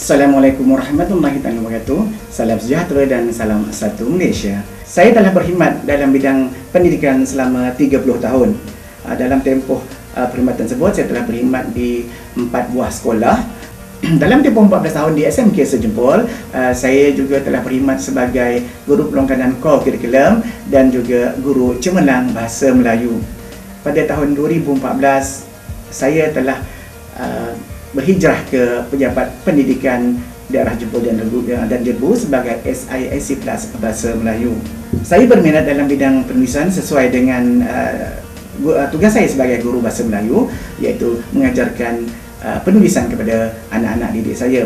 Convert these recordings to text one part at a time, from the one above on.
Assalamualaikum warahmatullahi wabarakatuh. Salam sejahtera dan salam satu Malaysia. Saya telah berkhidmat dalam bidang pendidikan selama 30 tahun. Dalam tempoh perkhidmatan tersebut, saya telah berkhidmat di 4 buah sekolah. Dalam tempoh 14 tahun di SMK Sejempol, saya juga telah berkhidmat sebagai guru pelongkanan core kurikulum dan juga guru cemerlang bahasa Melayu. Pada tahun 2014, saya telah berhijrah ke Pejabat Pendidikan Daerah Jempol dan Jelbu sebagai SIAC Plus Bahasa Melayu. Saya berminat dalam bidang penulisan sesuai dengan tugas saya sebagai guru bahasa Melayu, iaitu mengajarkan penulisan kepada anak-anak didik saya.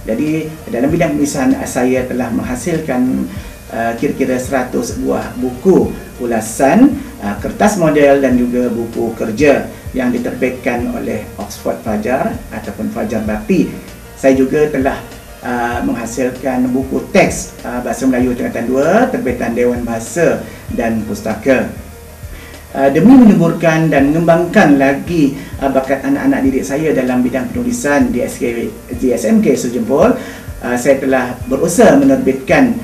Jadi dalam bidang penulisan saya telah menghasilkan kira-kira 100 buah buku ulasan, kertas model dan juga buku kerja yang diterbitkan oleh Oxford Fajar ataupun Fajar Bakti. Saya juga telah menghasilkan buku teks Bahasa Melayu Tingkatan 2 terbitan Dewan Bahasa dan Pustaka. Demi menyuburkan dan mengembangkan lagi bakat anak-anak didik saya dalam bidang penulisan di SMK Sejempol, saya telah berusaha menerbitkan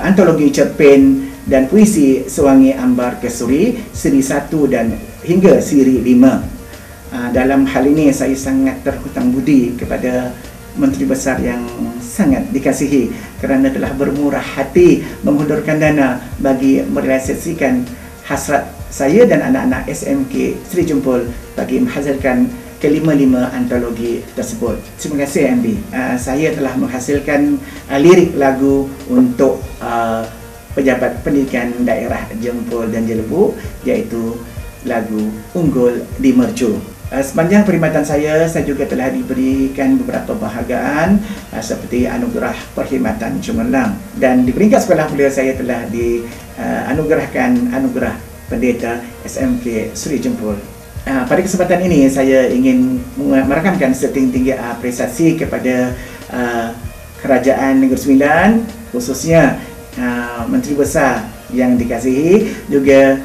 antologi cerpen dan puisi Sewangi Ambar Kesuri siri 1 dan hingga siri 5. Dalam hal ini saya sangat terhutang budi kepada Menteri Besar yang sangat dikasihi kerana telah bermurah hati menghulurkan dana bagi merealisasikan hasrat saya dan anak-anak SMK Seri Jempol bagi menghasilkan kelima-lima antologi tersebut. Terima kasih MB. Saya telah menghasilkan lirik lagu untuk Pejabat Pendidikan Daerah Jempol dan Jelbu, iaitu lagu Unggul di Mercu. Sepanjang perkhidmatan saya juga telah diberikan beberapa penghargaan seperti Anugerah Perkhidmatan Cemerlang, dan di peringkat sekolah pula saya telah dianugerahkan Anugerah Pendeta SMK Seri Jempol. Pada kesempatan ini saya ingin merakamkan setinggi-tinggi apresiasi kepada Kerajaan Negeri Sembilan, khususnya Menteri Besar yang dikasihi, juga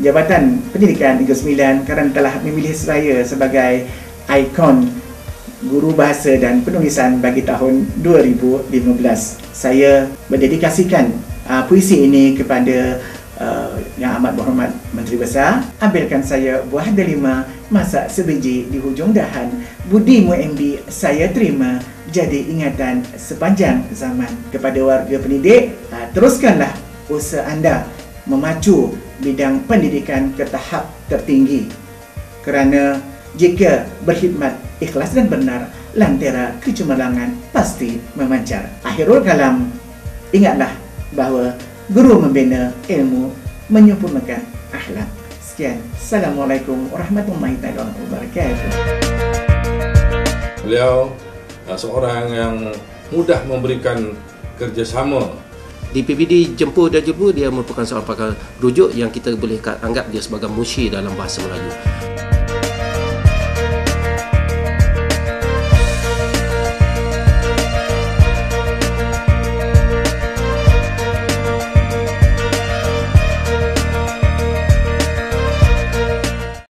Jabatan Pendidikan Negeri Sembilan kerana telah memilih saya sebagai ikon guru bahasa dan penulisan bagi tahun 2015. Saya mendedikasikan puisi ini kepada Yang Amat Berhormat Menteri Besar. Ambilkan saya buah delima, masak sebiji di hujung dahan, budimu MB saya terima jadi ingatan sepanjang zaman. Kepada warga pendidik, teruskanlah usaha anda memacu bidang pendidikan ke tahap tertinggi, kerana jika berkhidmat ikhlas dan benar, lantera kecemerlangan pasti memancar. Akhirul kalam, ingatlah bahawa guru membina ilmu, menyempurnakan akhlak. Sekian. Assalamualaikum warahmatullahi wabarakatuh. Beliau seorang yang mudah memberikan kerjasama. Di PPD Jempol dan Jelbu, dia merupakan seorang pakar rujuk yang kita boleh anggap dia sebagai musyir dalam bahasa Melayu.